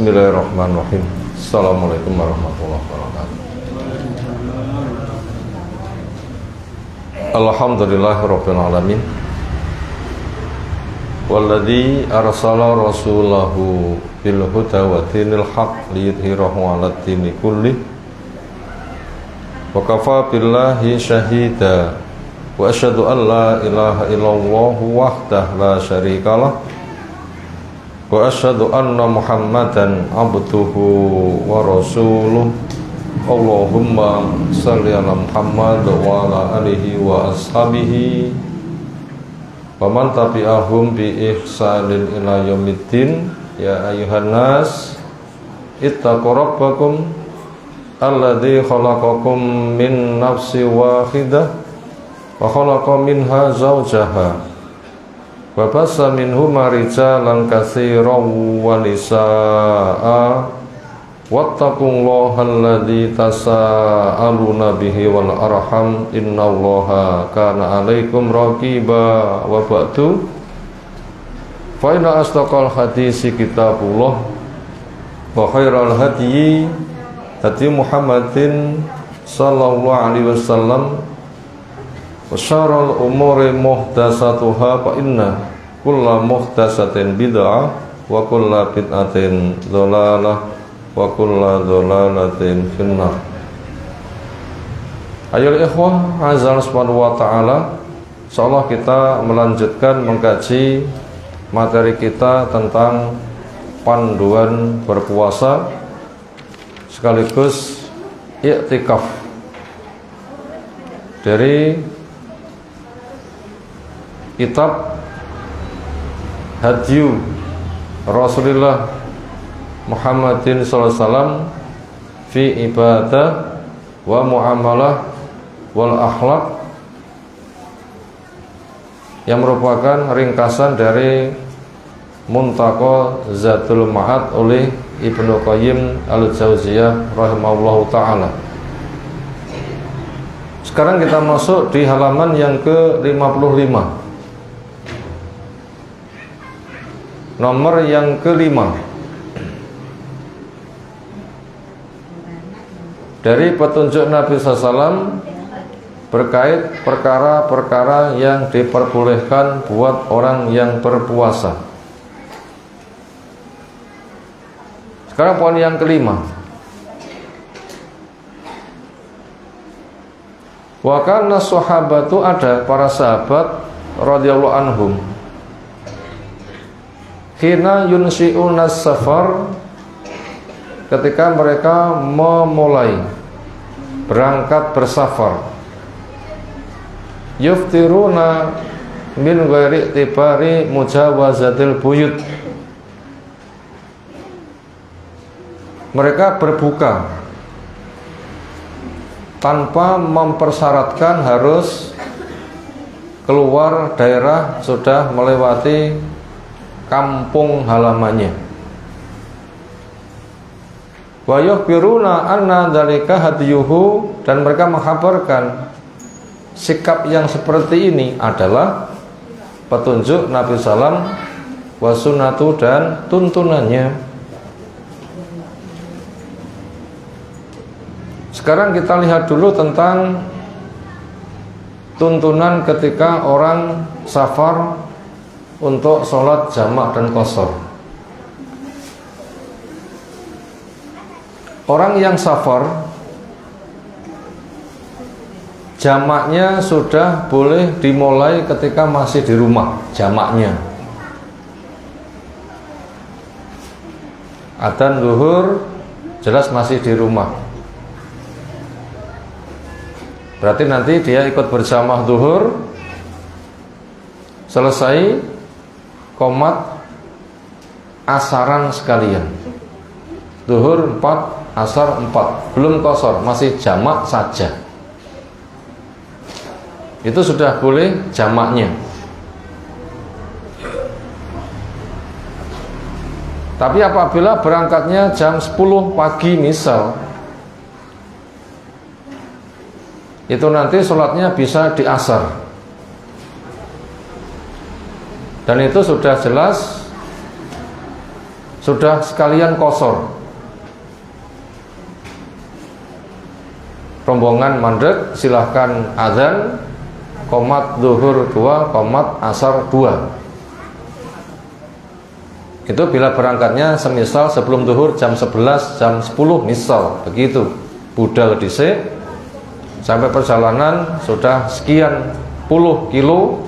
Bismillahirrahmanirrahim. Assalamualaikum warahmatullahi wabarakatuh. Alhamdulillahirabbil alamin. Walladzi arsala rasulahu bil huda wa dinil haqq liyudhhirahu 'alad dini kullih. Wa kafa billahi syahida. Wa asyhadu an la ilaha illallah wahdahu la syarikalah. Wa asyhadu anna Muhammadan abduhu wa rasuluh. Allahumma shalli ala Muhammad wa ala alihi wa ashabihi wa man tabi'ahum bi ihsanin ila yaumiddin. Ya ayyuhan nas ittaqu rabbakum alladzi khalaqakum min nafsin wahidah wa khalaqa minha zawjaha wa bassa minhuma rijalan katsiran wa nisaa'a wattaqullaha alladzi tasaaluna bihi wal arham innallaha kana 'alaikum raqiba. Wa ba'du, fa inna asdaqal hadisi kitabullah wa khairal hadyi hadi Muhammadin sallallahu alaihi wasallam wa syarrul umuri muhdatsatuha fa inna kulla muhdatsatin bid'ah wa kulla bid'atin dhalalah wa kulla dhalalatin finnar. Ayo ikhwah azza subhanahu wa ta'ala, insyaallah kita melanjutkan mengkaji materi kita tentang panduan berpuasa sekaligus i'tikaf dari kitab Hadyu Rasulullah Muhammadin sallallahu alaihi wasallam fi ibadah wa muamalah wal akhlaq, yang merupakan ringkasan dari Muntaqa Zadul Ma'ad oleh Ibnu Qayyim Al-Jauziyah rahimahullahu ta'ala. Sekarang kita masuk di halaman yang ke-55, nomor yang ke-5 dari petunjuk Nabi SAW berkait perkara-perkara yang diperbolehkan buat orang yang berpuasa. Sekarang poin yang ke-5. Wa kana sahabatu, ada para sahabat radhiyallahu anhum, hina yunsi'una safar, ketika mereka memulai berangkat bersafar, yuftiruna min ghairi tibari mujawazatil buyut, mereka berbuka tanpa mempersyaratkan harus keluar daerah, sudah melewati kampung halamannya. Wa yukhbiruna anna dzalika hadiyuhu, dan mereka mengkhabarkan sikap yang seperti ini adalah petunjuk Nabi sallam wa sunnatu, dan tuntunannya. Sekarang kita lihat dulu tentang tuntunan ketika orang safar untuk sholat jamak dan qashar. Orang yang safar, jamaknya sudah boleh dimulai ketika masih di rumah. Jamaknya adzan zuhur jelas masih di rumah, berarti nanti dia ikut berjamaah zuhur, selesai qomat asaran sekalian, zuhur 4, asar 4, belum qashar, masih jamak saja, itu sudah boleh jamaknya. Tapi apabila berangkatnya jam 10 pagi misal, itu nanti sholatnya bisa di asar, dan itu sudah jelas sudah sekalian qashar. Rombongan mandek silahkan azan, qomat zuhur 2, qomat asar 2. Itu bila berangkatnya semisal sebelum zuhur jam 11, jam 10 misal begitu. Budal dhisik sampai perjalanan sudah sekian puluh kilo,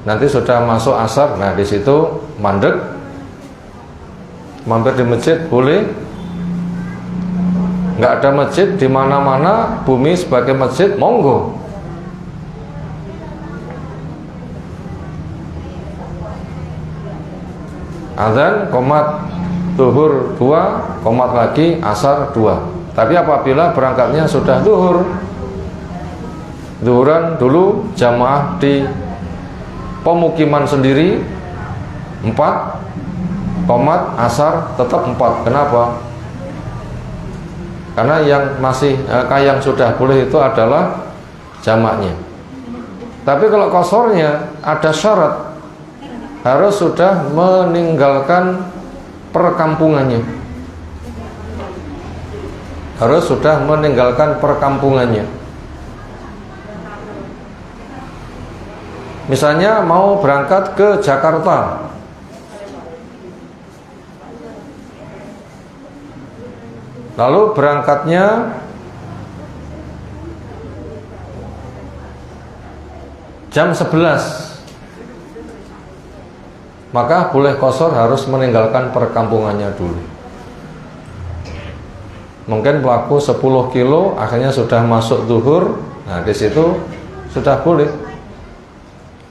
nanti sudah masuk asar. Nah, di situ mandek, mampir di masjid boleh. Nggak ada masjid di mana-mana, bumi sebagai masjid, monggo. Azan, qomat zuhur 2, qomat lagi asar 2. Tapi apabila berangkatnya sudah zuhur, zuhuran dulu jamaah di pemukiman sendiri 4, qomat asar tetap 4. Kenapa? Karena yang masih yang sudah boleh itu adalah jamaknya. Tapi kalau qasharnya ada syarat, harus sudah meninggalkan perkampungannya. Harus sudah meninggalkan perkampungannya. Misalnya mau berangkat ke Jakarta, lalu berangkatnya jam 11, maka boleh qashar, harus meninggalkan perkampungannya dulu. Mungkin pelaku 10 kilo akhirnya sudah masuk zuhur. Nah, di situ sudah boleh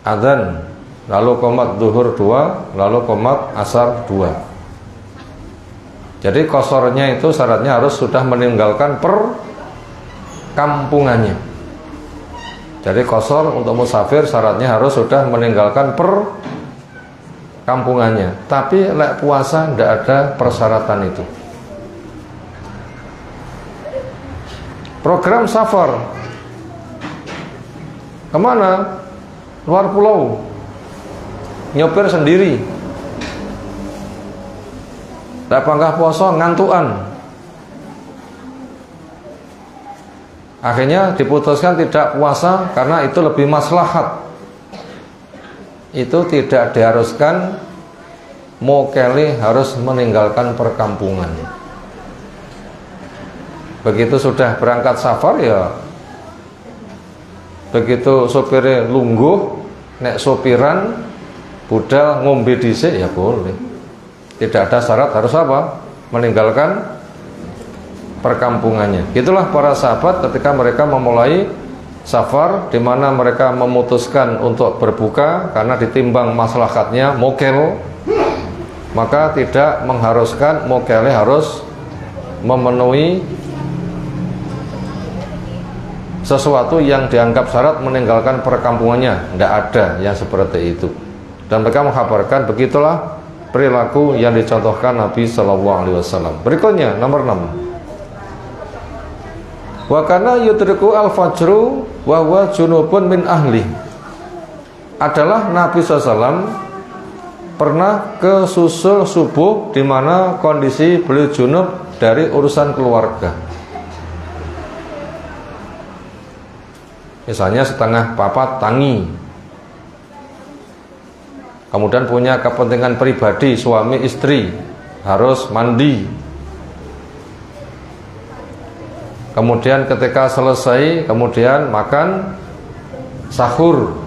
adzan, lalu qomat zuhur 2, lalu qomat asar 2. Jadi qasharnya itu syaratnya harus sudah meninggalkan perkampungannya. Jadi qashar untuk musafir syaratnya harus sudah meninggalkan perkampungannya. Tapi lek puasa tidak ada persyaratan itu. Program safar kemana? Luar pulau, nyopir sendiri, tak pangkah poso ngantuan. Akhirnya diputuskan tidak puasa karena itu lebih maslahat. Itu tidak diharuskan mokeli harus meninggalkan perkampungan. Begitu sudah berangkat safar ya, begitu sopirnya lungguh, nek sopiran budal ngombe dhisik ya boleh. Tidak ada syarat harus apa? Meninggalkan perkampungannya. Itulah para sahabat ketika mereka memulai safar, di mana mereka memutuskan untuk berbuka karena ditimbang maslahatnya mokel, maka tidak mengharuskan mokelnya harus memenuhi sesuatu yang dianggap syarat meninggalkan perkampungannya. Tidak ada yang seperti itu. Dan mereka mengkhabarkan begitulah perilaku yang dicontohkan Nabi Shallallahu Alaihi Wasallam. Berikutnya nomor 6. Wa kana yudriku al-fajru wa huwa junubun min ahli. Adalah Nabi SAW pernah ke susul subuh di mana kondisi beliau junub dari urusan keluarga. Misalnya setengah papat tangi, kemudian punya kepentingan pribadi suami istri, harus mandi. Kemudian ketika selesai, kemudian makan sahur.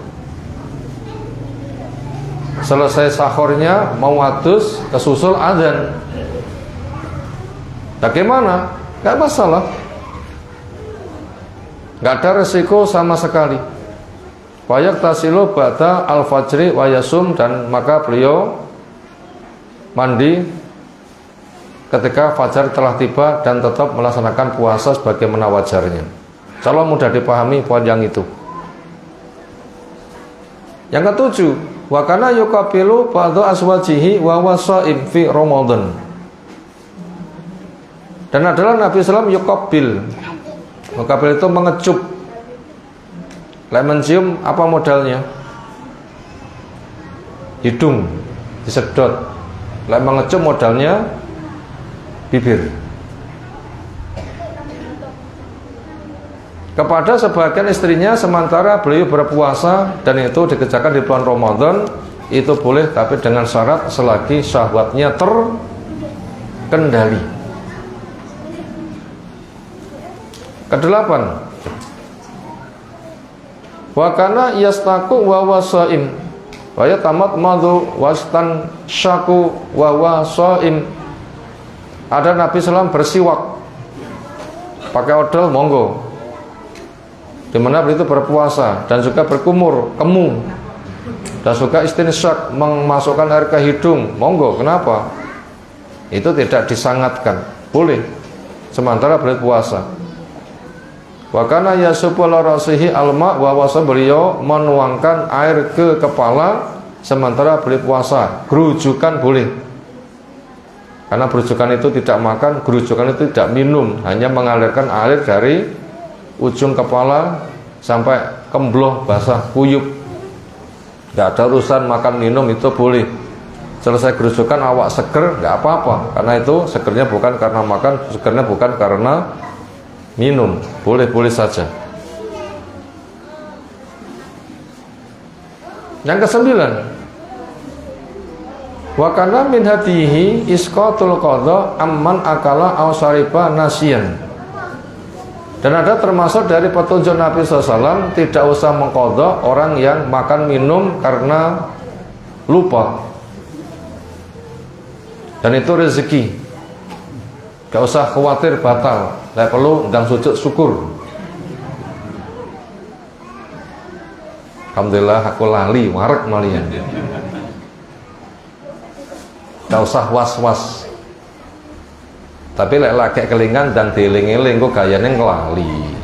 Selesai sahurnya mau adus, kesusul adzan. Bagaimana? Gak masalah, gak ada resiko sama sekali. Wayak tasilu ba'da al-fajri wa yasum, dan maka beliau mandi ketika fajar telah tiba dan tetap melaksanakan puasa sebagaimana wajarnya. Kalau mudah dipahami poin yang itu. Yang ketujuh, wa kana yuqabilu ba'da aswajihi wa wasaim fi Ramadan. Dan adalah Nabi SAW yuqabil. Yuqabil itu mengecup. Lek mencium apa modalnya? Hidung disedot. Lek mengecup modalnya bibir. Kepada sebagian istrinya sementara beliau berpuasa dan itu dikerjakan di bulan Ramadan, itu boleh tapi dengan syarat selagi syahwatnya terkendali. Kedelapan, wa kana yastaku wa wasaim wa yatamat madu wastan syaku wa wasaim. Ada Nabi SAW bersiwak pakai odol, monggo, di mana beliau itu berpuasa dan juga berkumur kemu dan suka istinsyak, memasukkan air ke hidung, monggo. Kenapa? Itu tidak disangatkan, boleh sementara beliau puasa. Wa kana yasubu ala rasihi alma, wa wasa, beliau menuangkan air ke kepala sementara beliau puasa. Gerujukan boleh, karena gerujukan itu tidak makan, gerujukan itu tidak minum, hanya mengalirkan air dari ujung kepala sampai kembloh basah kuyup. Gak ada urusan makan minum, itu boleh. Selesai gerujukan awak seger, gak apa-apa, karena itu segernya bukan karena makan, segernya bukan karena minum, boleh-boleh saja. Yang kesembilan, wa kana min hadihi isqatul qadha amman akala aw syariba nasiyan. Dan ada termasuk dari petunjuk Nabi SAW, tidak usah mengqadha orang yang makan minum karena lupa. Dan itu rezeki, gak usah khawatir batal. Tidak perlu ndang sujud syukur. Alhamdulillah aku lali, warek malian. Gak usah was-was. Tapi lek lagi kelingan dan dieling-eling kok gayane ngelali.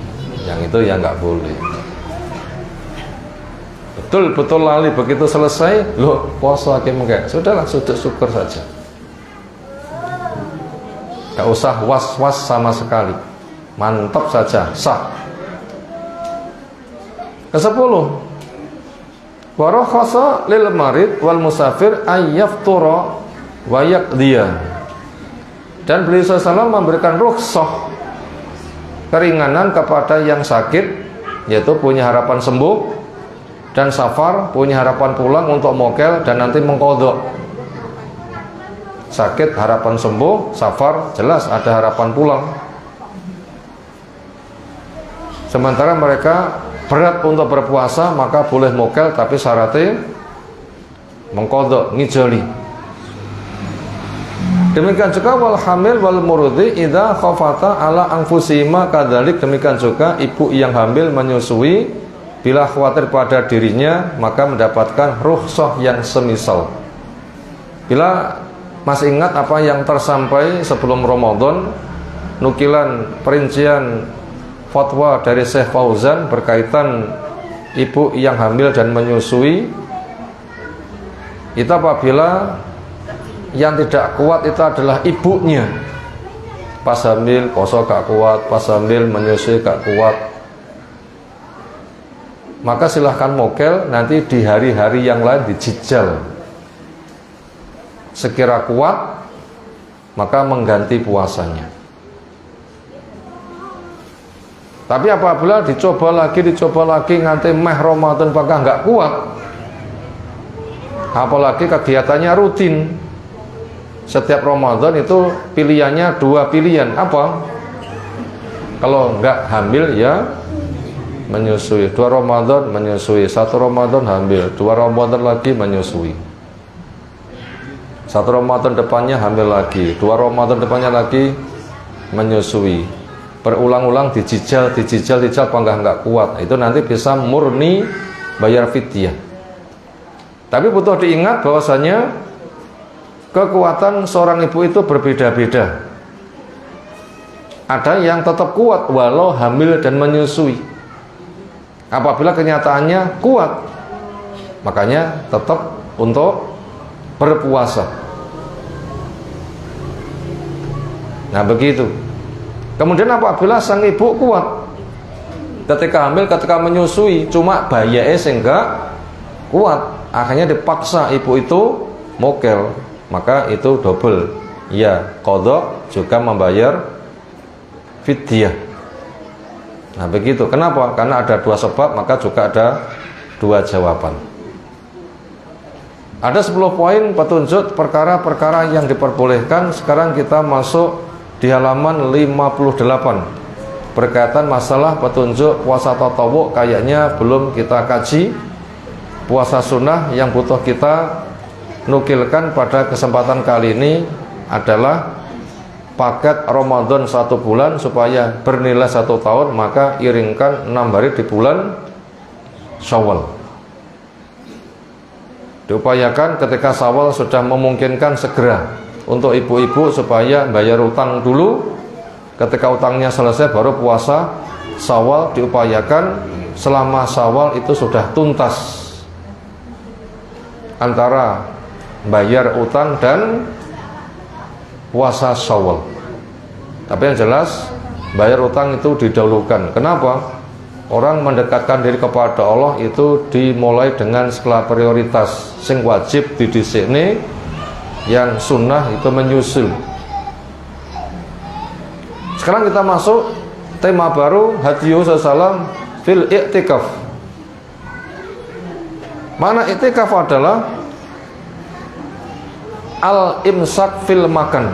Yang itu ya nggak boleh. Betul-betul lali, begitu selesai, loh poso hakim enggak. Sudahlah, sujud syukur saja. Gak usah was-was sama sekali. Mantap saja, sah. Kesepuluh, wa rakhasa lil marid wal musafir ayyaftura wa yaqdiya. Dan beliau SAW memberikan rukhsah, keringanan kepada yang sakit, yaitu punya harapan sembuh, dan safar, punya harapan pulang untuk mokel dan nanti mengqadha. Sakit harapan sembuh, safar jelas ada harapan pulang. Sementara mereka berat untuk berpuasa, maka boleh mokel tapi syaratnya mengqadha, ngijali. Demikian juga wal hamil wal murdi idza khafata ala anfusihima kadzalik. Demikian juga ibu yang hamil menyusui, bila khawatir pada dirinya maka mendapatkan rukhsah yang semisal. Bila masih ingat apa yang tersampai sebelum Ramadan, nukilan perincian fatwa dari Syekh Fauzan berkaitan ibu yang hamil dan menyusui, itu apabila yang tidak kuat itu adalah ibunya, pas hamil poso gak kuat, pas hamil menyusui gak kuat, maka silahkan mokel, nanti di hari-hari yang lain dijijal. Sekira kuat maka mengganti puasanya. Tapi apabila dicoba lagi nganti meh Ramadan apakah nggak kuat, apalagi kegiatannya rutin, setiap Ramadan itu pilihannya dua pilihan. Apa? Kalau nggak hamil ya menyusui, 2 Ramadan menyusui, 1 Ramadan hamil, 2 Ramadan lagi menyusui, 1 Ramadan depannya hamil lagi, 2 Ramadan depannya lagi menyusui, berulang-ulang dijijal apa nggak kuat, itu nanti bisa murni bayar fidyah. Tapi butuh diingat bahwasanya kekuatan seorang ibu itu berbeda-beda. Ada yang tetap kuat walau hamil dan menyusui. Apabila kenyataannya kuat, makanya tetap untuk berpuasa. Nah begitu. Kemudian apabila sang ibu kuat ketika hamil, ketika menyusui, cuma bayinya enggak kuat, akhirnya dipaksa ibu itu mokel. maka itu double. Ya, qadha juga membayar fidyah. Nah begitu. Kenapa? Karena ada dua sebab, maka juga ada dua jawaban. Ada 10 poin petunjuk perkara-perkara yang diperbolehkan. Sekarang kita masuk di halaman 58. Berkaitan masalah petunjuk puasa tatawwu, kayaknya belum kita kaji. Puasa sunnah yang butuh kita nukilkan pada kesempatan kali ini adalah paket Ramadan 1 bulan supaya bernilai 1 tahun, maka iringkan 6 hari di bulan Syawal. Diupayakan ketika Syawal sudah memungkinkan segera untuk ibu-ibu supaya bayar utang dulu. Ketika utangnya selesai baru puasa Syawal. Diupayakan selama Syawal itu sudah tuntas antara bayar utang dan puasa Syawal. Tapi yang jelas bayar utang itu didahulukan. Kenapa? Orang mendekatkan diri kepada Allah itu dimulai dengan skala prioritas. Sing wajib didhisikne, yang sunnah itu menyusul. Sekarang kita masuk tema baru, hadyu sallam fil i'tikaf. Mana i'tikaf adalah al-imsak fil makan,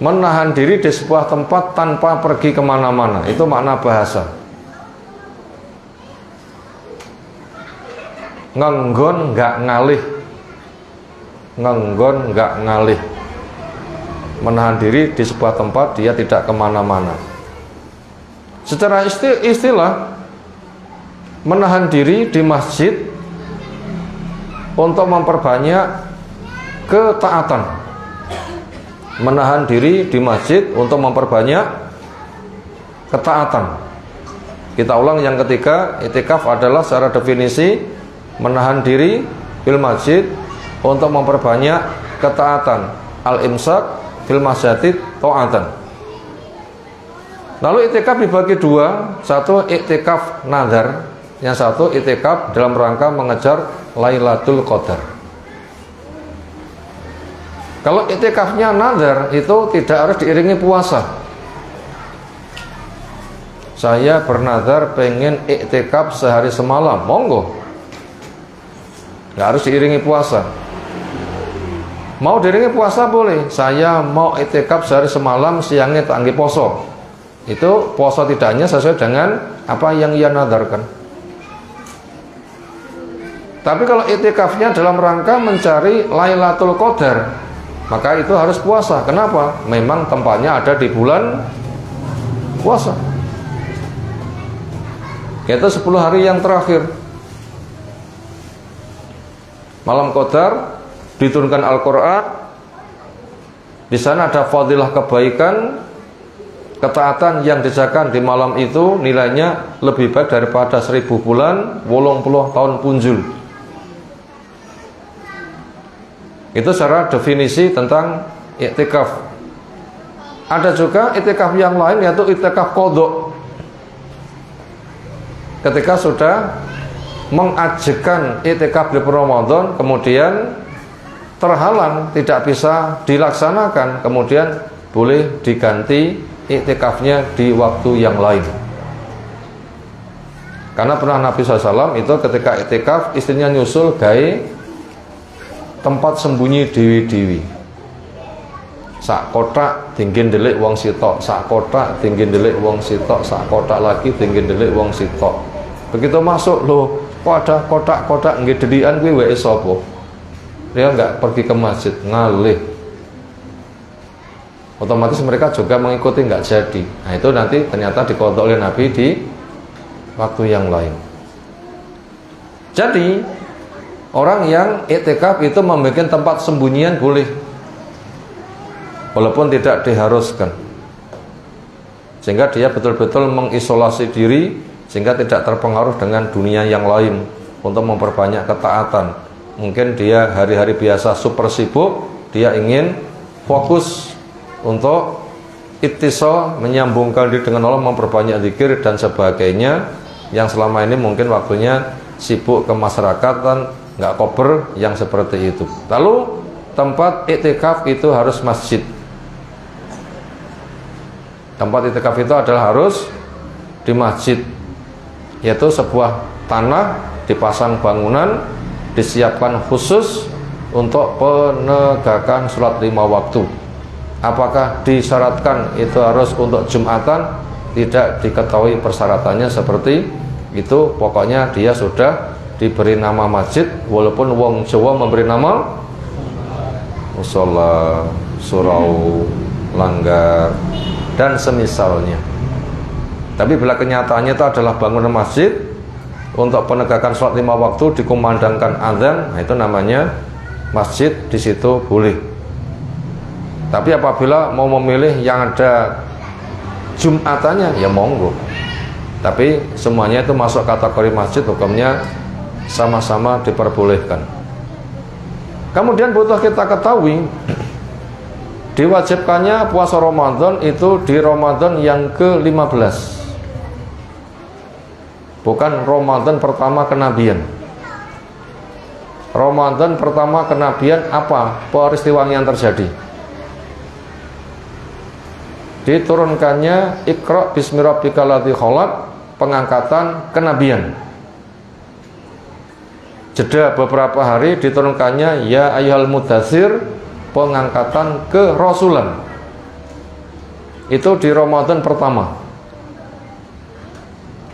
menahan diri di sebuah tempat tanpa pergi kemana-mana. Itu makna bahasa. Ngenggon nggak ngalih, ngenggon nggak ngalih, menahan diri di sebuah tempat, dia tidak kemana-mana. Secara istilah, menahan diri di masjid untuk memperbanyak ketaatan. Menahan diri di masjid untuk memperbanyak ketaatan. Kita ulang yang ketiga, i'tikaf adalah secara definisi menahan diri fil masjid untuk memperbanyak ketaatan. Al-imsak fil masjid ta'atan. Lalu i'tikaf dibagi dua, satu i'tikaf nazar, yang satu i'tikaf dalam rangka mengejar Lailatul Qadar. Kalau i'tikafnya nazar itu tidak harus diiringi puasa. Saya bernazar pengen i'tikaf sehari semalam, monggo. Nggak harus diiringi puasa. Mau diiringi puasa boleh. Saya mau i'tikaf sehari semalam, siangnya tak anggap poso. Itu puasa tidaknya sesuai dengan apa yang ia nadarkan. Tapi kalau i'tikafnya dalam rangka mencari Lailatul Qadar, maka itu harus puasa. Kenapa? Memang tempatnya ada di bulan puasa, yaitu 10 hari yang terakhir. Malam Qadar diturunkan Al-Quran. Di sana ada fadilah kebaikan, ketaatan yang dijalankan di malam itu nilainya lebih baik daripada 1000 bulan 80 tahun punjul. Itu secara definisi tentang i'tikaf. Ada juga i'tikaf yang lain, yaitu i'tikaf qadha. Ketika sudah mengajikan i'tikaf di Ramadan, kemudian terhalang, tidak bisa dilaksanakan, kemudian boleh diganti i'tikafnya di waktu yang lain. Karena pernah Nabi SAW itu ketika i'tikaf, istrinya nyusul gawe tempat sembunyi dewi-dewi. Sak kotak tinggi delik wong sitok, sak kotak tinggi delik wong sitok, sak kotak lagi tinggi delik wong sitok. Begitu masuk, loh, kok ada kotak-kotak nggih delikan kuwi wae sapa? Dia enggak pergi ke masjid, ngalih. Otomatis mereka juga mengikuti, enggak jadi. Nah, itu nanti ternyata diqadha oleh Nabi di waktu yang lain. Jadi, orang yang i'tikaf itu membuat tempat sembunyian boleh, walaupun tidak diharuskan, sehingga dia betul-betul mengisolasi diri, sehingga tidak terpengaruh dengan dunia yang lain untuk memperbanyak ketaatan. Mungkin dia hari-hari biasa super sibuk, dia ingin fokus untuk ittisal, menyambungkan diri dengan Allah, memperbanyak zikir dan sebagainya, yang selama ini mungkin waktunya sibuk kemasyarakatan, nggak kober yang seperti itu. Lalu tempat iktikaf itu harus masjid. Tempat iktikaf itu adalah harus di masjid, yaitu sebuah tanah dipasang bangunan, disiapkan khusus untuk penegakan sholat 5 waktu. Apakah disyaratkan itu harus untuk Jumatan? Tidak diketahui persyaratannya seperti itu. Pokoknya dia sudah diberi nama masjid, walaupun wong Jawa memberi nama musola, surau, langgar, dan semisalnya. Tapi bila kenyataannya itu adalah bangunan masjid untuk penegakan sholat 5 waktu, dikumandangkan azan, nah itu namanya masjid, di situ boleh. Tapi apabila mau memilih yang ada Jumatannya, ya monggo. Tapi semuanya itu masuk kategori masjid, hukumnya sama-sama diperbolehkan. Kemudian butuh kita ketahui, diwajibkannya puasa Ramadan itu di Ramadan yang ke-15, bukan Ramadan pertama kenabian. Ramadan pertama kenabian apa peristiwanya yang terjadi? Diturunkannya Iqra bismi rabbikal ladzi khalaq, pengangkatan kenabian. Jeda beberapa hari diturunkannya ya ayyuhal mudatsir, pengangkatan kerasulan. Itu di Ramadan pertama.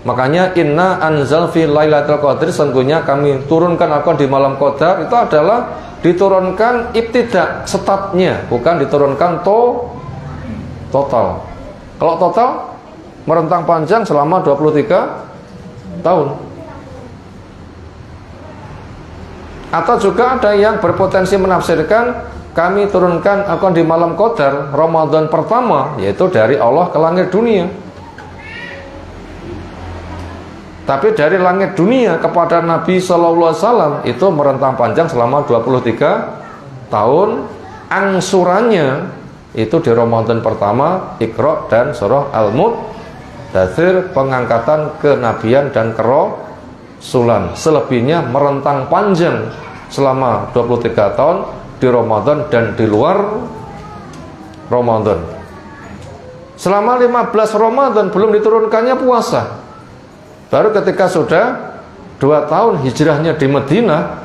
Makanya inna anzal fi lailatul qadr, sesungguhnya kami turunkan Al-Qur'an di malam Qadar, itu adalah diturunkan ibtidak, startnya, bukan diturunkan total. Kalau total merentang panjang selama 23 tahun. Atau juga ada yang berpotensi menafsirkan kami turunkan Al-Qur'an di malam Qadar Ramadan pertama, yaitu dari Allah ke langit dunia. Tapi dari langit dunia kepada Nabi Sallallahu Alaihi Wasallam itu merentang panjang selama 23 tahun. Angsurannya itu di Ramadan pertama Iqra dan surah Al-Mudatsir, pengangkatan kenabian dan kerasulan. Selebihnya merentang panjang selama 23 tahun di Ramadan dan di luar Ramadan. Selama 15 Ramadan belum diturunkannya puasa. Baru ketika sudah 2 tahun hijrahnya di Madinah,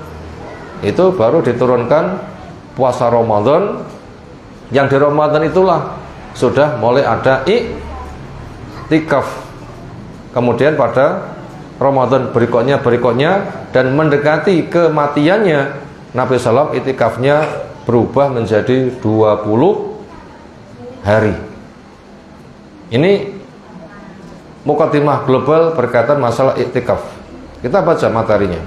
itu baru diturunkan puasa Ramadan. Yang di Ramadan itulah sudah mulai ada iktikaf. Kemudian pada Ramadan berikutnya dan mendekati kematiannya, Nabi SAW iktikafnya berubah menjadi 20 hari. Ini mukaddimah global berkaitan masalah iktikaf. Kita baca materinya.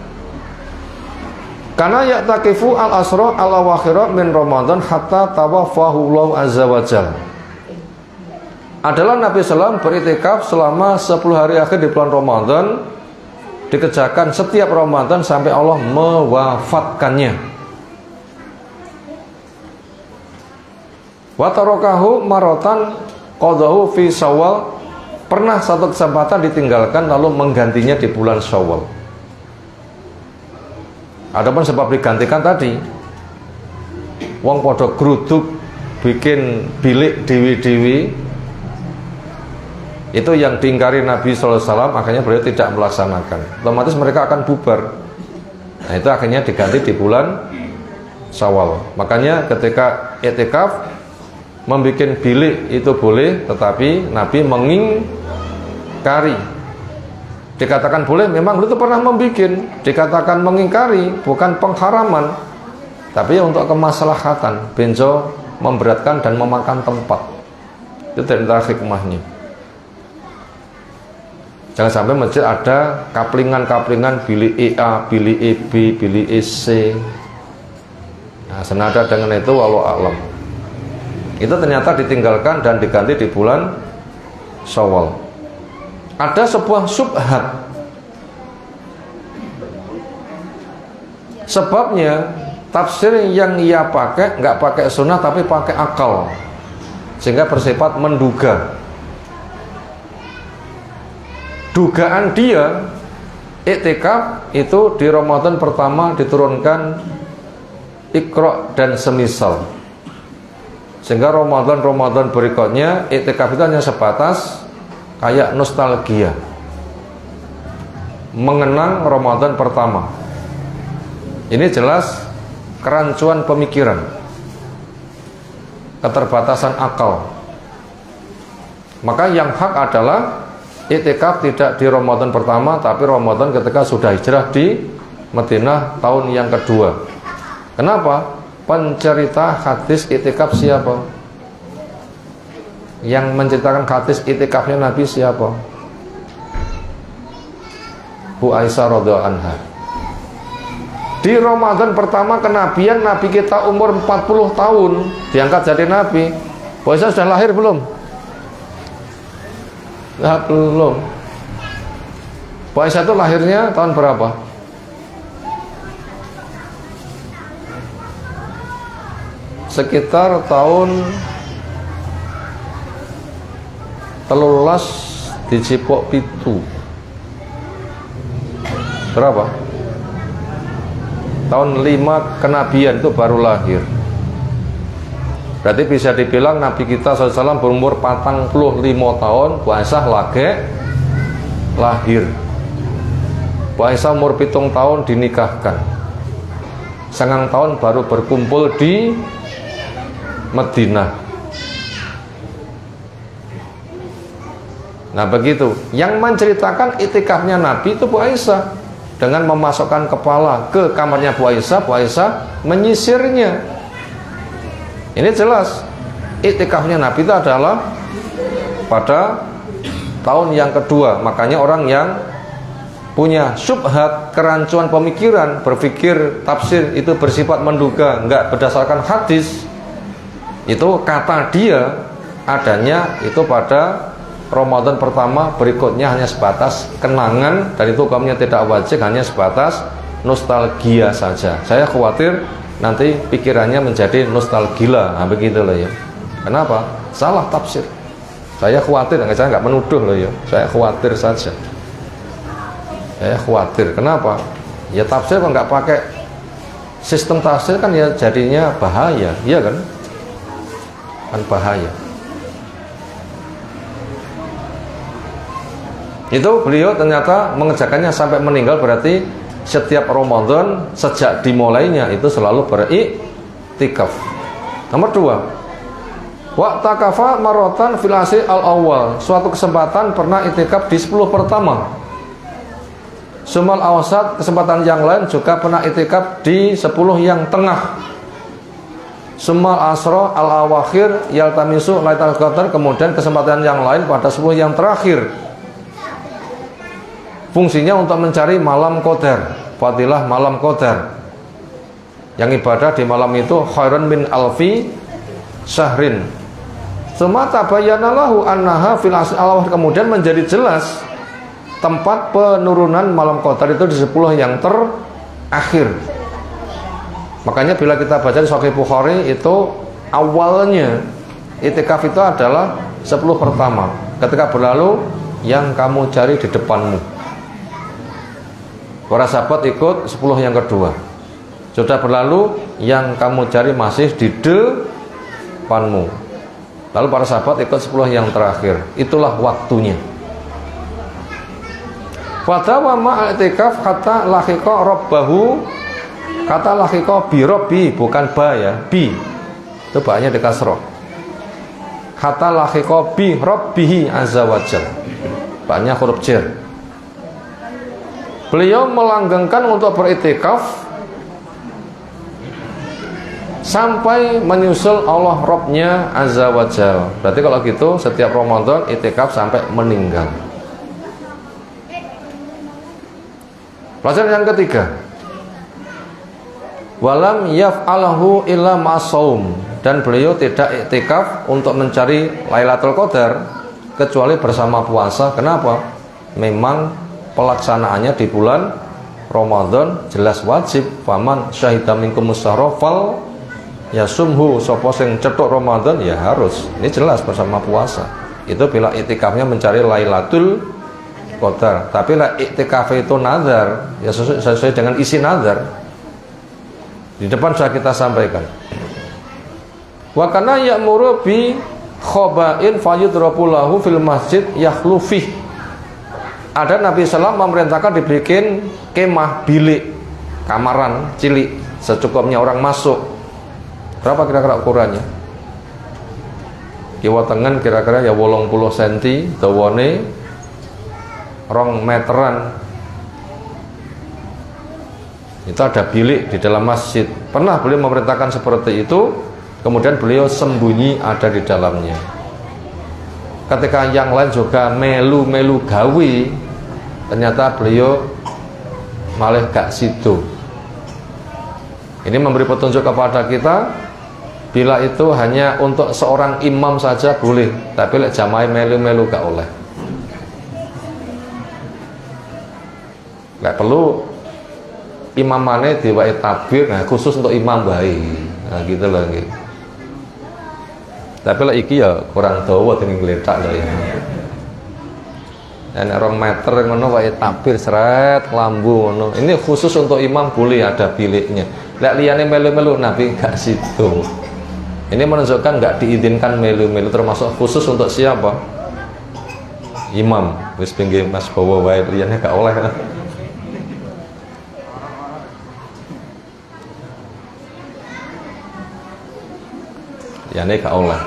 Karena ya'takifu al-asra al-awakhirah min Ramadan hatta tawaffahu Allah azza wa jalla. Adalah Nabi SAW beritikaf selama 10 hari akhir di bulan Ramadan, dikerjakan setiap Ramadan sampai Allah mewafatkannya. Wa tarakahu maratan qadahu fi Syawal, pernah satu kesempatan ditinggalkan lalu menggantinya di bulan Syawal. Adapun sebab digantikan tadi, wong podo gruduk bikin bilik dewi-dewi, itu yang diingkari Nabi SAW, akhirnya beliau tidak melaksanakan. Otomatis mereka akan bubar. Nah itu akhirnya diganti di bulan Syawal. Makanya ketika i'tikaf membikin bilik itu boleh, tetapi Nabi mengingkari. Dikatakan boleh, memang itu pernah membikin. Dikatakan mengingkari, bukan pengharaman, tapi untuk kemaslahatan, benjo memberatkan dan memakan tempat. Itu antara hikmahnya. Jangan sampai masjid ada kaplingan-kaplingan bilik EA, bilik EB, bilik EC. Nah, senada dengan itu wallahu a'lam. Itu ternyata ditinggalkan dan diganti di bulan Syawal. Ada sebuah syubhat. Sebabnya tafsir yang ia pakai nggak pakai sunnah tapi pakai akal, sehingga bersifat menduga. Dugaan dia Iktikaf itu di Ramadan pertama diturunkan Iqra dan semisal, sehingga Ramadan berikutnya iktikaf itu hanya sebatas kayak nostalgia, mengenang Ramadan pertama. Ini jelas kerancuan pemikiran, keterbatasan akal. Maka yang hak adalah iktikaf tidak di Ramadan pertama, tapi Ramadan ketika sudah hijrah di Madinah tahun yang kedua. Kenapa? Pencerita hadis iktikaf siapa? Yang menceritakan hadis iktikafnya Nabi siapa? Bu Aisyah radhiyallahu anha. Di Ramadan pertama kenabian Nabi kita umur 40 tahun diangkat jadi Nabi. Bu Aisyah sudah lahir belum? Belum. Bu Aisyah itu lahirnya tahun berapa? Sekitar tahun 13 di Cipok Pitu. Berapa? Tahun 5 kenabian itu baru lahir. Berarti bisa dibilang Nabi kita SAW berumur 45 tahun, Bu Aisyah lagi lahir. Bu Aisyah umur 7 tahun dinikahkan. 9 tahun baru berkumpul di Madinah. Nah begitu. Yang menceritakan iktikafnya Nabi itu Bu Aisyah, dengan memasukkan kepala ke kamarnya Bu Aisyah menyisirnya. Ini jelas iktikafnya Nabi itu adalah pada tahun yang kedua. Makanya orang yang punya syubhat, kerancuan pemikiran, berpikir tafsir itu bersifat menduga, enggak berdasarkan hadis, itu kata dia adanya itu pada Ramadan pertama, berikutnya hanya sebatas kenangan, dan itu hukumnya tidak wajib, hanya sebatas nostalgia saja. Saya khawatir nanti pikirannya menjadi nostalgia. Nah begitu loh ya. Kenapa? Salah tafsir. Saya khawatir, saya nggak menuduh loh ya. Saya khawatir saja. Saya khawatir. Kenapa? Ya tafsir kalau nggak pakai sistem tafsir kan ya jadinya bahaya, iya kan? Kan bahaya. Itu beliau ternyata mengerjakannya sampai meninggal, berarti setiap Ramadan sejak dimulainya itu selalu beriktikaf. Nomor 2, wa'takafa maratan fil asri al-awwal. Suatu kesempatan pernah iktikaf di 10 pertama. Sumal awsat, kesempatan yang lain juga pernah iktikaf di 10 yang tengah. Sumal asra al-awakhir yaltamisu lailatul qadar. Kemudian kesempatan yang lain pada 10 yang terakhir, fungsinya untuk mencari malam qadar, fadilah malam qadar. Yang ibadah di malam itu khairun min alfi syahrin. Summa tabayyana lahu annaha fil asr al. Kemudian menjadi jelas tempat penurunan malam qadar itu di 10 yang terakhir. Makanya bila kita baca di Sahih Bukhari itu awalnya iktikaf itu adalah 10 pertama. Ketika berlalu, yang kamu cari di depanmu. Para sahabat ikut 10 yang kedua. Sudah berlalu, yang kamu cari masih di depanmu. Lalu para sahabat ikut 10 yang terakhir. Itulah waktunya. Fadawa ma'al-i'tikaf kata lahiqa rabbahu. Kata lahiqa bi rabbi, bukan ba ya, bi. Itu ba-nya di kasroh. Kata lahiqa bi rabbihi azza wajal. Ba-nya huruf jar. Beliau melanggengkan untuk beriktikaf sampai menyusul Allah Rabbnya azza wajal. Berarti kalau gitu setiap Ramadan iktikaf sampai meninggal. Pelajaran yang ketiga, walam yaf'alahu illa ma'saum. Dan beliau tidak iktikaf untuk mencari Lailatul Qadar kecuali bersama puasa. Kenapa? Memang pelaksanaannya di bulan Ramadan jelas wajib. Faman syahida minkumus syahra fal yasumhu. Sapa sing cetuk Ramadan ya harus. Ini jelas bersama puasa. Itu bila iktikafnya mencari Lailatul qadar. Tapi lah iktikaf itu nazar, ya sesuai dengan isi nazar. Di depan sudah kita sampaikan. Wa kana ya'muru bi khaba'in fayudrabu lahu fil masjid yakhlufih. Ada Nabi sallallahu memerintahkan dibikin kemah, bilik, kamaran cilik secukupnya orang masuk. Berapa kira-kira ukurannya? Kiwa tengen kira-kira ya 80 cm, dawane 2 meteran. Itu ada bilik di dalam masjid. Pernah beliau memerintahkan seperti itu, kemudian beliau sembunyi ada di dalamnya. Ketika yang lain juga melu-melu gawe, ternyata beliau malah gak situ. Ini memberi petunjuk kepada kita, bila itu hanya untuk seorang imam saja boleh, tapi lek jamaah melu-melu gak oleh. Lek perlu imamane diwai takbir, nah khusus untuk imam baik, nah gitu loh gitu. Tapi lek iki ya kurang dawa dengan geletak loh ya. Dan 2 meter ngono wae takbir seret lambu ngono. Ini khusus untuk imam boleh ada biliknya. Lek liyane melu-melu Nabi gak situ. Ini menunjukkan nggak diizinkan melu-melu, termasuk khusus untuk siapa? Imam. Wis pinggir Mas bawa wae liyane gak oleh. Liyane gak oleh.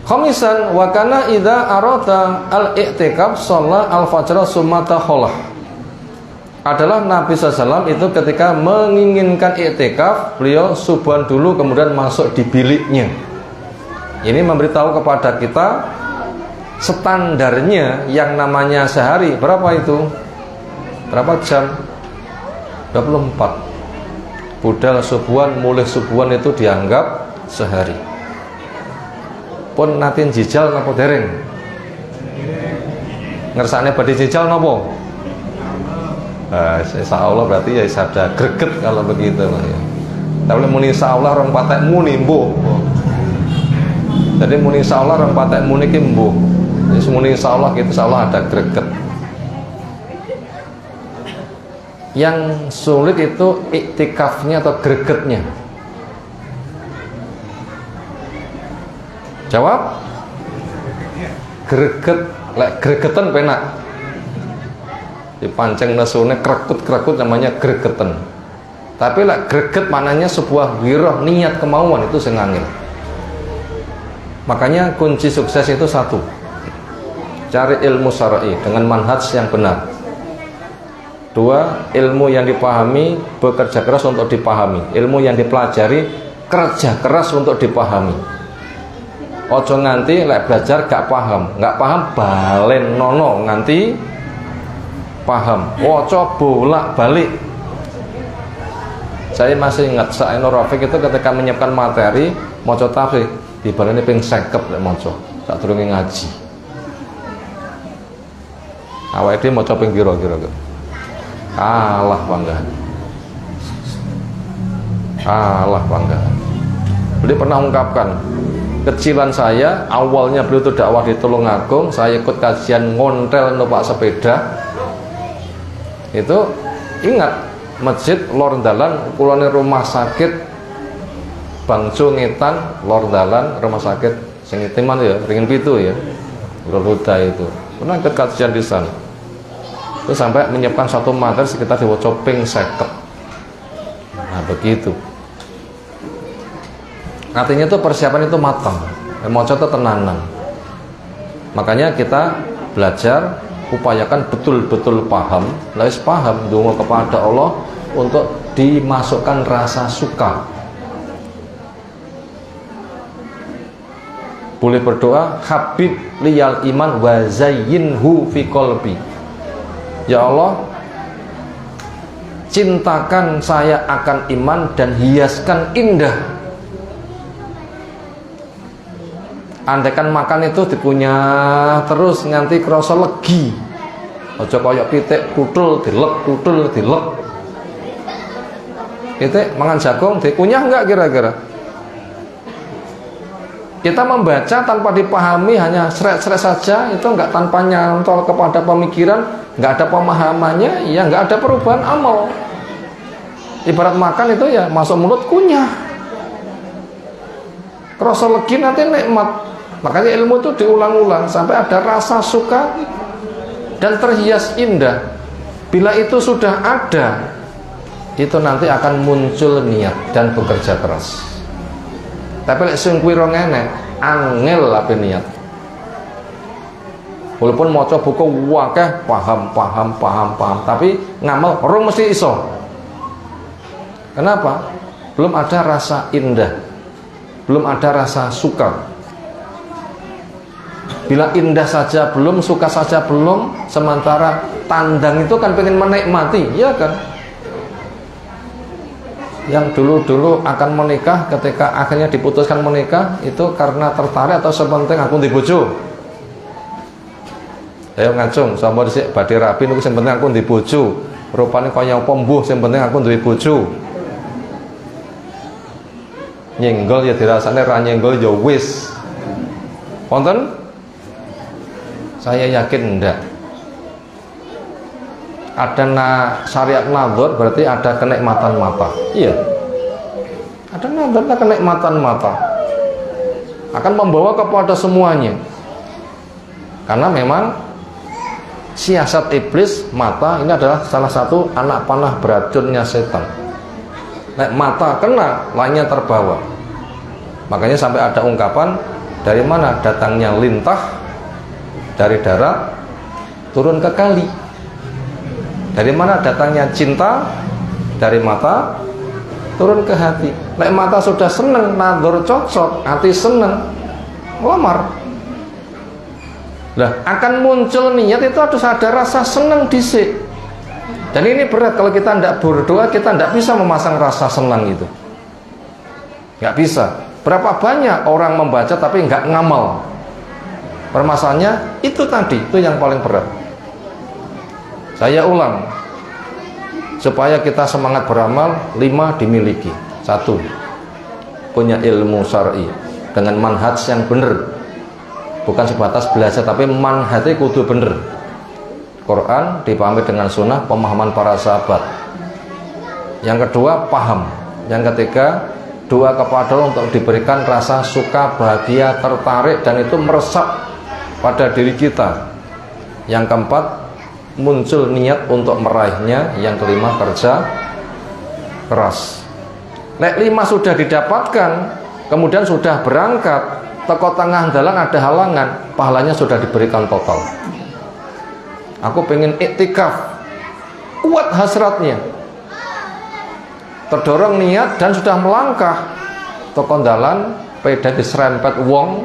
Khamisan wa kana idza arada al-i'tikaf shalla al-fajr summa takhalah. Adalah Nabi SAW itu ketika menginginkan i'tikaf, beliau subuhan dulu kemudian masuk di biliknya. Ini memberitahu kepada kita standarnya yang namanya sehari berapa itu? Berapa jam? 24. Budal subuhan, mulih subuhan itu dianggap sehari. Pun natin jijal napa dereng? Ngersane badhe jijal napa? Insya Allah berarti ya sabda greget kalau begitu ya. Tapi muni insya Allah orang patek muni mbuh. Jadi muni insya Allah orang patek muni ki mbuh. Jadi muni insya Allah gitu, insya Allah ada greget. Yang sulit itu iktikafnya atau gregetnya. Jawab? Greget, lek gregetan penak. Dipancing nesune krekut-krekut namanya gregetan. Tapi lek greget maknanya sebuah wirah, niat, kemauan, itu sing angel. Makanya kunci sukses itu satu. Cari ilmu syar'i dengan manhaj yang benar. 2, ilmu yang dipahami, bekerja keras untuk dipahami. Ilmu yang dipelajari, kerja keras untuk dipahami. Ojo nganti lek belajar gak paham, balen nono nganti paham. Ojo bolak balik. Saya masih ingat Sa'ino Rafiq itu ketika menyiapkan materi maca tafsir di balene ping 50 lek maca sak durunge ngaji. Awake dhewe maca ping kira-kira. Alah bangga. Beliau pernah mengungkapkan, kecilan saya awalnya beliau itu dakwah di Tulungagung, saya ikut kajian ngontel numpak sepeda. Itu ingat masjid lor dalan kulone rumah sakit Bangjo Ngetan, lor dalan rumah sakit sing Timan ya, Ringin Pitu ya. Huda itu. Pernah ikut kajian di sana. Itu sampai menyiapkan satu materi sekitar diwaca ping 50. Nah, begitu. Artinya itu persiapan itu matang, maca itu tenanan. Makanya kita belajar, upayakan betul-betul paham. Lalu paham, donga kepada Allah untuk dimasukkan rasa suka. Boleh berdoa, Habib liyal iman wa zayyinhu fi qalbi. Ya Allah, cintakan saya akan iman dan hiaskan indah. Andaikan makan itu dikunyah terus nganti krasa legi. Aja kaya pitik putul dilek. Pitik mangan jagung dikunyah enggak kira-kira? Kita membaca tanpa dipahami, hanya seret-seret saja, itu enggak tanpa nyantol kepada pemikiran, enggak ada pemahamannya, ya enggak ada perubahan amal. Ibarat makan itu ya masuk mulut kunyah, kerasa legi nanti nikmat. Makanya ilmu itu diulang-ulang sampai ada rasa suka dan terhias indah. Bila itu sudah ada, itu nanti akan muncul niat dan bekerja keras. Tapi lek sing kuwi ro ngene, angel ape niat. Walaupun maca buku wakeh paham, tapi ngamal ora mesti iso. Kenapa? Belum ada rasa indah. Belum ada rasa suka. Bila indah saja belum, suka saja belum, sementara tandang itu kan pengen menikmati, ya kan? Yang dulu-dulu akan menikah, ketika akhirnya diputuskan menikah, itu karena tertarik atau sepenting aku di bojo. Ayo ngacung, sama dhisik badhe rapi niku sing penting aku di bojo. Rupane kaya apa mbuh, sing penting aku duwe bojo. Nyenggol ya dirasane, ra nyenggol ya wis. Wonten? Saya yakin enggak. Ada syariat nazar berarti ada kenikmatan mata. Iya. Ada nazar, ada kenikmatan mata. Akan membawa kepada semuanya. Karena memang siasat iblis mata ini adalah salah satu anak panah beracunnya setan. Nek mata kena, lainnya terbawa. Makanya sampai ada ungkapan, dari mana datangnya lintah, dari darat turun ke kali. Dari mana datangnya cinta, dari mata turun ke hati. Nek mata sudah seneng, nazar cocok, hati seneng, lamar. Lah akan muncul niat itu harus ada rasa seneng dhisik. Dan ini berat kalau kita tidak berdoa, kita tidak bisa memasang rasa senang itu. Nggak bisa. Berapa banyak orang membaca tapi nggak ngamal. Permasalahannya itu tadi, itu yang paling berat. Saya ulang, supaya kita semangat beramal, 5 dimiliki. 1, punya ilmu syar'i dengan manhaj yang benar, bukan sebatas belajar, tapi manhajnya kudu benar. Quran dipahami dengan sunnah, pemahaman para sahabat. Yang kedua, paham. Yang ketiga, doa kepada Allah untuk diberikan rasa suka, bahagia, tertarik, dan itu meresap pada diri kita. Yang keempat, muncul niat untuk meraihnya. Yang kelima, kerja keras. Nek 5 sudah didapatkan, kemudian sudah berangkat, teko tengah dalan ada halangan, pahalanya sudah diberikan total. Aku pengen iktikaf, kuat hasratnya, terdorong niat dan sudah melangkah, teko dalan peda diserempet wong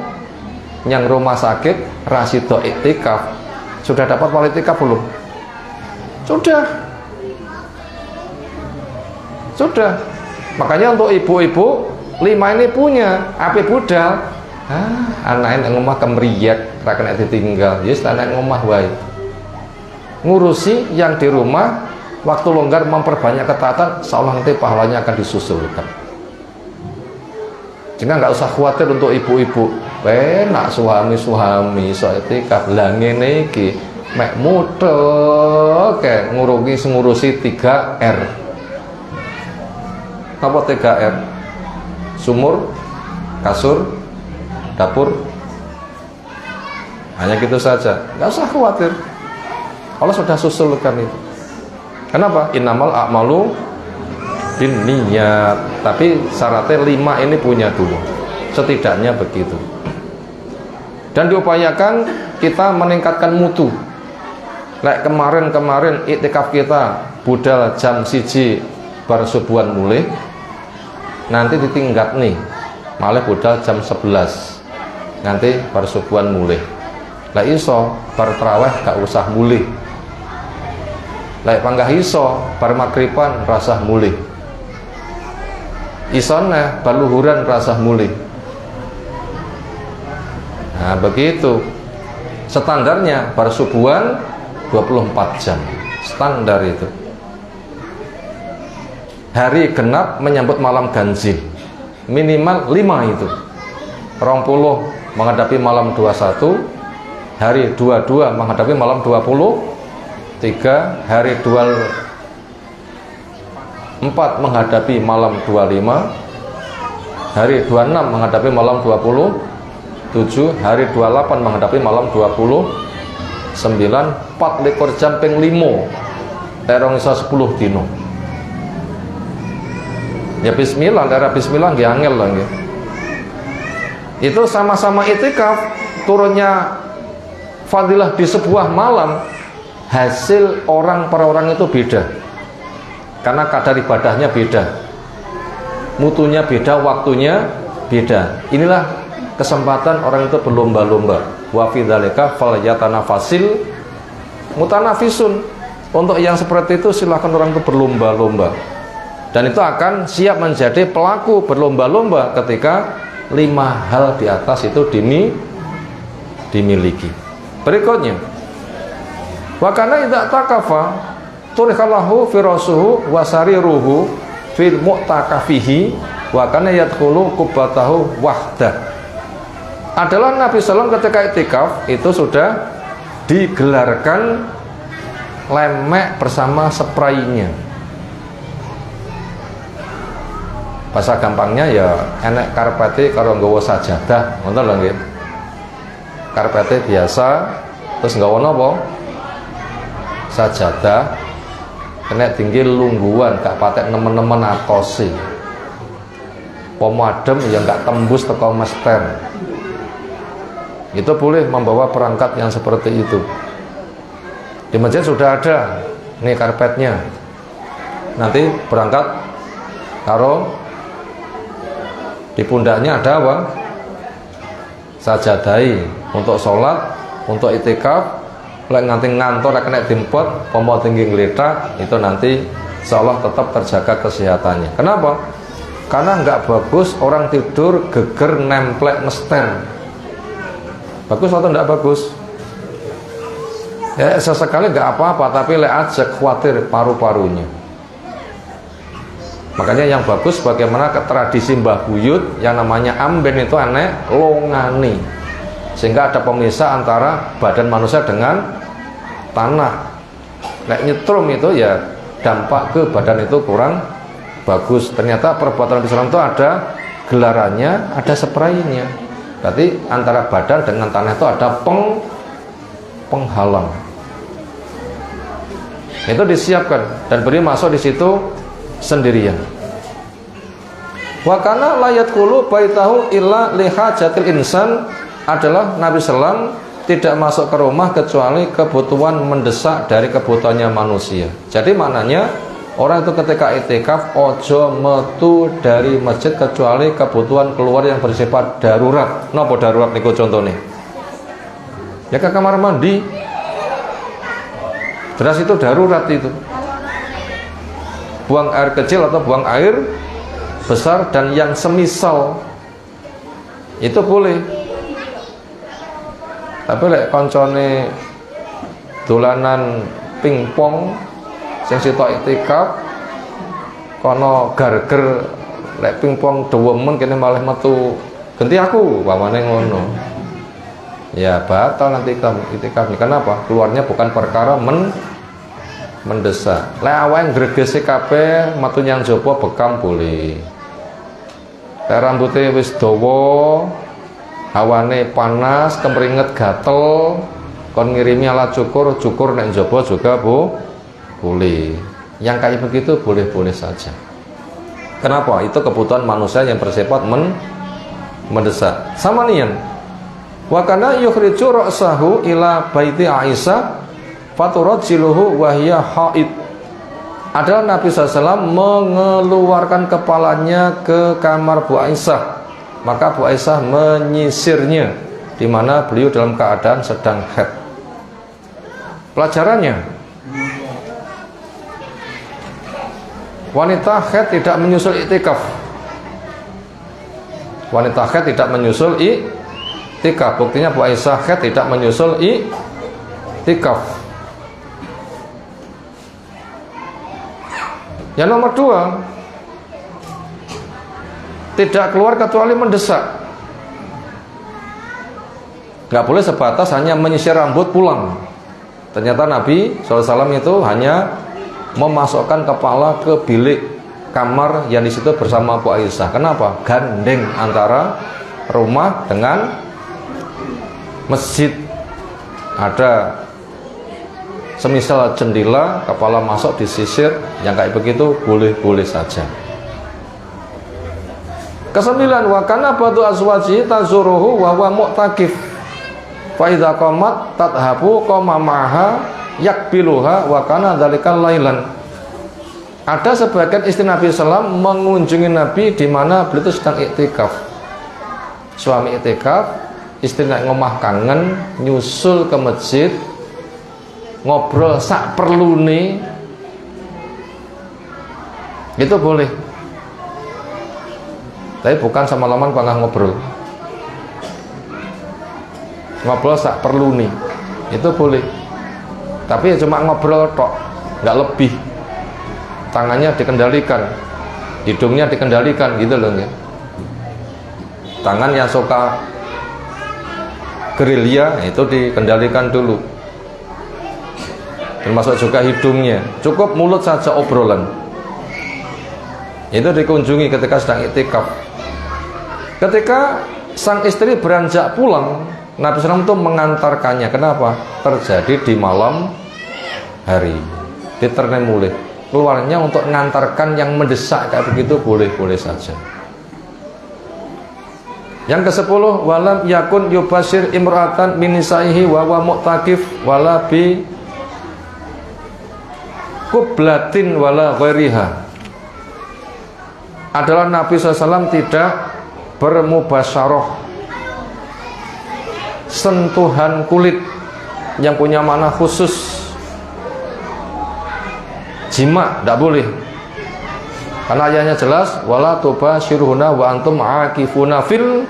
yang rumah sakit, rasido iktikaf. Sudah dapat wali iktikaf belum? Sudah. Makanya untuk ibu-ibu 5 ini punya api budal. Anak ngomah kemriyek, ra kena ditinggal. Yes, anak ngomah wae. Ngurusi yang di rumah, waktu longgar memperbanyak ketaatan, seolah nanti pahalanya akan disusulkan. Sehingga nggak usah khawatir untuk ibu-ibu. Nak suami so iktikaf lah ngene iki mek mutel kayak ngurusi 3R. Apa 3R? Sumur, kasur, dapur. Hanya gitu saja, nggak usah khawatir. Allah sudah susulkan itu. Kenapa? Innamal a'malu binniyat. Tapi syaratnya 5 ini punya dulu. Setidaknya begitu. Dan diupayakan kita meningkatkan mutu. Like kemarin iktikaf kita budal jam 1 bar subuhan mulai. Nanti ditingkat nih, malah budal jam 11. Nanti bar subuhan mulai. Lah iso bar tarawih gak usah mulai. Lah panggah iso bar magriban rasah mulai. Isone bar luhuran rasah mulai. Nah begitu standarnya bar subuhan 24 jam standar itu. Hari genap menyambut malam ganjil minimal 5 itu. 20 menghadapi malam 21, hari 22 menghadapi malam 23, hari 24 menghadapi malam 25, hari 26 menghadapi malam 27, hari 28 menghadapi malam 29, 24 jam ping 5 terong iso 10 dino. Ya bismillah, daerah bismillah nggih angel lah nggih. Itu sama-sama itikaf, turunnya fadilah di sebuah malam, hasil orang per orang itu beda. Karena kadar ibadahnya beda, mutunya beda, waktunya beda. Inilah kesempatan orang itu berlomba-lomba. Wa fi dzalika falyatanafasil mutanafisun. Untuk yang seperti itu silahkan orang itu berlomba-lomba. Dan itu akan siap menjadi pelaku berlomba-lomba ketika 5 hal di atas itu dimiliki. Berikutnya, wa kana idza takafa turikalahu firasuhu wa sariruhu fil mu'takafihi wa kana yadkhulu qubbatahu wahdah. Adalah Nabi SAW ketika itikaf itu sudah digelarkan lemek bersama spraynya. Bahasa gampangnya ya enek karpete karo nggawa sajadah, ngoten lho nggih. Karpete biasa terus nggawa napa? Sajadah. Kena tinggi lungguhan, gak patek nemen-nemen atose. Pemadem ya gak tembus teko mester. Itu boleh membawa perangkat yang seperti itu. Di masjid sudah ada nih karpetnya. Nanti berangkat karo di pundaknya ada apa? Sajadai untuk sholat, untuk itikaf. Lek nganti ngantor kena dimpot, pomo tinggi ngeletak, itu nanti insyaallah tetap terjaga kesehatannya. Kenapa? Karena nggak bagus orang tidur geger nemplek mester. Bagus atau nggak bagus? Ya sesekali nggak apa-apa, tapi lek aja khawatir paru-parunya. Makanya yang bagus bagaimana ke tradisi Mbah Buyut yang namanya amben itu aneh longani, sehingga ada pemisah antara badan manusia dengan tanah. Nek nyetrum itu ya dampak ke badan itu kurang bagus. Ternyata perbuatan Nabi SAW itu ada gelarannya, ada spraynya. Berarti antara badan dengan tanah itu ada penghalang. Itu disiapkan dan beri masuk di situ sendirian. Wa kana la yadkhulu baitahu illa li hajatil insan, adalah Nabi SAW tidak masuk ke rumah kecuali kebutuhan mendesak dari kebutuhannya manusia. Jadi maknanya orang itu ketika itikaf ojo metu dari masjid kecuali kebutuhan keluar yang bersifat darurat. Napa darurat niku contohnya? Ya ke kamar mandi. Jelas itu darurat itu. Buang air kecil atau buang air besar dan yang semisal itu boleh. Tapi lek koncone dolanan pingpong sing sitok itikaf kono garger lek pingpong dewemen kene malah metu genti aku pamane ngono. Ya batal nanti itikaf. Kenapa? Keluarnya bukan perkara mendesak. Lek awake gregese kabeh metu nyang jaba bekam boleh. Lek rambutnya wis dawa, hawane panas, kemeringet gatel, kon ngirimi ala cukur nek njaba juga boleh. Yang kayak begitu boleh-boleh saja. Kenapa? Itu kebutuhan manusia yang bersifat mendesak. Sama nian. Wa kana yukhriju ra'sahu ila baiti Aisyah faturajjiluhu wa hiya haid. Adalah Nabi SAW mengeluarkan kepalanya ke kamar Bu Aisyah, maka Bu Aisyah menyisirnya, di mana beliau dalam keadaan sedang haid. Pelajarannya, wanita haid tidak menyusul itikaf. Wanita haid tidak menyusul itikaf. Buktinya Bu Aisyah haid tidak menyusul itikaf. Yang nomor 2, tidak keluar kecuali mendesak. nggak boleh sebatas hanya menyisir rambut pulang. Ternyata Nabi SAW itu hanya memasukkan kepala ke bilik kamar yang di situ bersama Bu Aisyah. Kenapa? Gandeng antara rumah dengan masjid. Ada semisal jendela, kepala masuk disisir, yang kayak begitu boleh-boleh saja. Kesembilan, wa kana batu azwaji tazuruhu wa huwa mu'takif fa idza qamat tadhabu qama ma'aha yakbiluha wa kana dzalikal lailan. Ada sebagian istri Nabi SAW mengunjungi Nabi di mana beliau itu sedang iktikaf. Suami iktikaf, istri naik ngomah kangen, nyusul ke masjid, ngobrol sak perlune, itu boleh. Tapi bukan sama laman pangah ngobrol. Ngobrol sak perlune, itu boleh. Tapi ya cuma ngobrol tok, nggak lebih. Tangannya dikendalikan, hidungnya dikendalikan, gitu loh ya. Tangan yang suka gerilya itu dikendalikan dulu, termasuk juga hidungnya. Cukup mulut saja obrolan. Itu dikunjungi ketika sedang iktikaf. Ketika sang istri beranjak pulang, Nabi SAW itu mengantarkannya. Kenapa? Terjadi di malam hari, diternem mulih. Keluarnya untuk mengantarkan yang mendesak kayak begitu boleh-boleh saja. Yang ke-10, walam yakun yubashir imra'atan min nisaihi wa huwa mu'takif wala bi qublatin wala ghairiha. Adalah Nabi SAW tidak bermubasyarah, sentuhan kulit yang punya makna khusus, jima, tidak boleh. Karena ayatnya jelas, wala tubashiruhunna wa antum aakifuna fil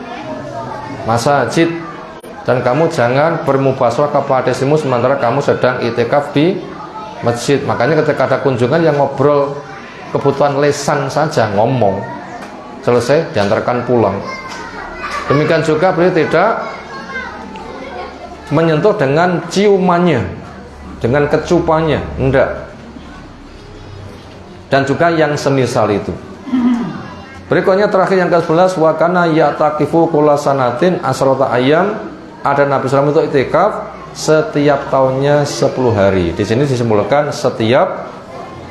masajid, dan kamu jangan bermubasyarah kepada istrimu sementara kamu sedang itikaf di masjid. Makanya ketika ada kunjungan yang ngobrol kebutuhan lesan saja, ngomong, selesai diantarkan pulang. Demikian juga beliau tidak menyentuh dengan ciumannya, dengan kecupannya, enggak. Dan juga yang semisal itu. Berikutnya terakhir yang ke-11, wa kana ya'takifu kulla sanatin asrata ayyam. Ada Nabi SAW itu itikaf setiap tahunnya 10 hari. Di sini disimpulkan setiap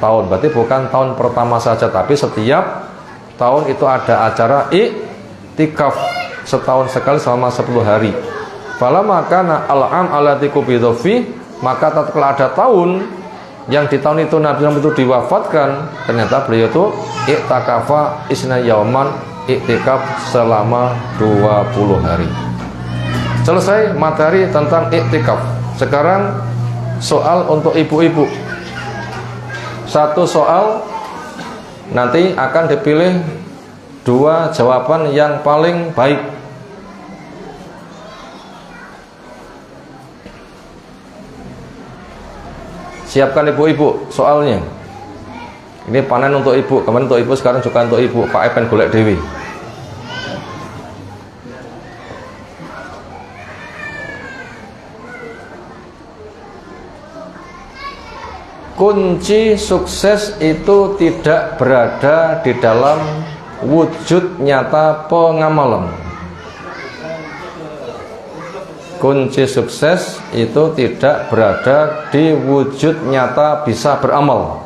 tahun. Berarti bukan tahun pertama saja, tapi setiap tahun itu ada acara iktikaf setahun sekali selama 10 hari. Falamma kana al-am allati qubida fi, maka tatkala ada tahun yang di tahun itu Nabi SAW itu diwafatkan, ternyata beliau itu iktikafa isna yauman, iktikaf selama 20 hari. Selesai materi tentang iktikaf. Sekarang soal untuk ibu-ibu. Satu soal, nanti akan dipilih 2 jawaban yang paling baik. Siapkan ibu-ibu soalnya. Ini panen untuk ibu, kemarin untuk ibu, sekarang juga untuk ibu. Pak Epen golek dewi. Kunci sukses itu tidak berada di dalam wujud nyata pengamalan. Kunci sukses itu tidak berada di wujud nyata bisa beramal.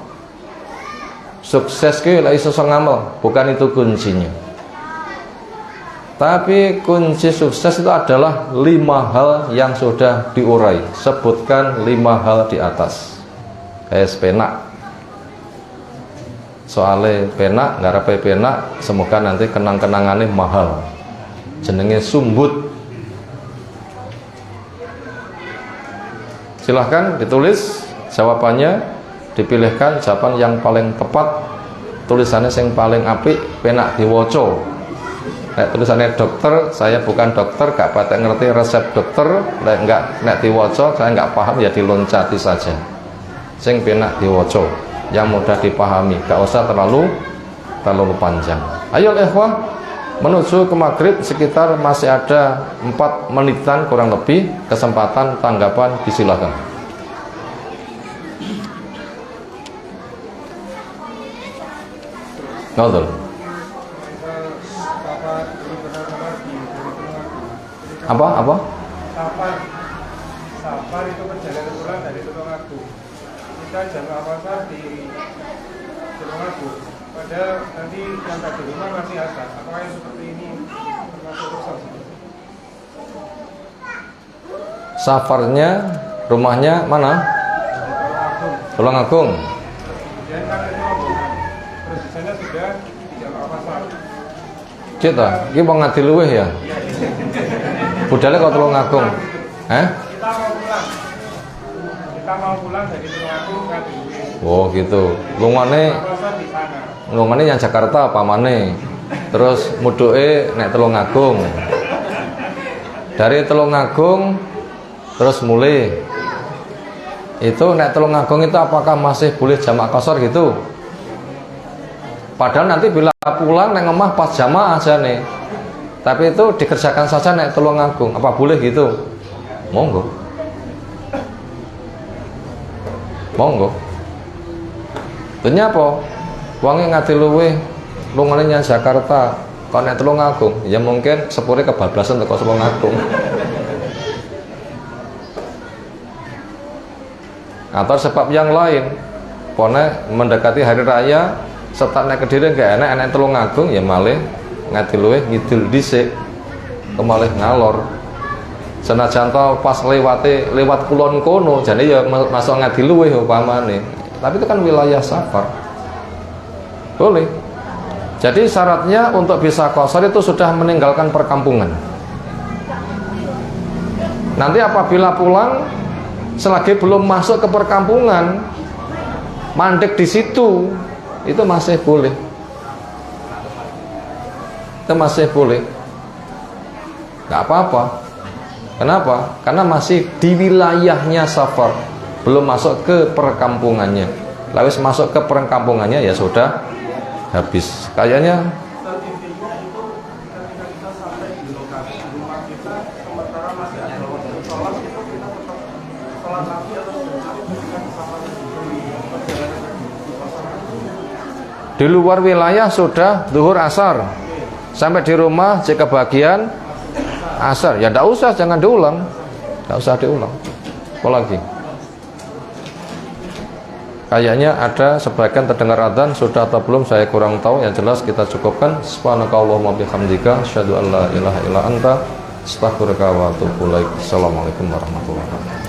Sukses itu adalah iso ngamal, bukan itu kuncinya. Tapi kunci sukses itu adalah 5 hal yang sudah diurai. Sebutkan 5 hal di atas. Kayak penak. Soalnya penak, ngarepe penak, semoga nanti kenang-kenangannya mahal. Jenenge sumbut. Silahkan ditulis jawabannya, dipilihkan jawaban yang paling tepat, tulisannya yang paling apik, penak diwoco. Nek tulisannya dokter, saya bukan dokter, gak patek ngerti resep dokter. Nek diwoco, saya nggak paham, ya diloncati saja. Sing penak diwoco, yang mudah dipahami, gak usah terlalu panjang. Ayo ikhwah, Menuju ke maghrib sekitar masih ada 4 menitan kurang lebih. Kesempatan tanggapan disilakan. Ngobrol. Apa? Safar itu perjalanan pulang dari Tulungagung. Kita jam asar di Tulungagung. Padahal nanti yang di rumah masih asar. Apakah yang seperti ini termasuk rusak? Safarnya, rumahnya mana? Tulungagung. Kemudian kan itu terus di sana sudah di jam asar. Kita, ini mau ngadi luweh ya? Budalnya kok Tulungagung? Kita mau pulang dari Tulungagung ke Tulungagung. Oh gitu. Lungane yang Jakarta apa mana? Terus muduke nek Tulungagung. Dari Tulungagung terus mulai. Itu nek Tulungagung itu apakah masih boleh jamak qashar gitu? Padahal nanti bila pulang nek omah pas jamaah aja nih. Tapi itu dikerjakan saja nek Tulungagung. Apa boleh gitu? Monggo. Tanya apa? Wonge ngati luweh lungane nyang Jakarta, kok nek Tulungagung, ya mungkin sepure kebablasan teko Tulungagung. Atau sebab yang lain. Pone mendekati hari raya, setak nek Kediri gak enak Tulungagung, ya malih ngati luweh ngidul dhisik, kemalih ngalor. Senajan to pas lewat kulon kono, jane ya masuk ngadi luweh upamane. Tapi itu kan wilayah safar. Boleh. Jadi syaratnya untuk bisa qashar itu sudah meninggalkan perkampungan. Nanti apabila pulang selagi belum masuk ke perkampungan, mandek di situ, itu masih boleh. Itu masih boleh. Gak apa-apa. Kenapa? Karena masih di wilayahnya safar, belum masuk ke perkampungannya. Lalu masuk ke perkampungannya ya sudah habis. Kayaknya di luar wilayah sudah zuhur asar, sampai di rumah jika bagian asar, ya tidak usah, jangan diulang, tidak usah diulang. Apa lagi? Kayaknya ada sebagian terdengar adzan, sudah atau belum saya kurang tahu. Yang jelas kita cukupkan. Subhanakallahumma bihamdika, asyhadu an la ilaha illa anta, astaghfiruka wa atubu ilaik. Assalamualaikum warahmatullahi wabarakatuh.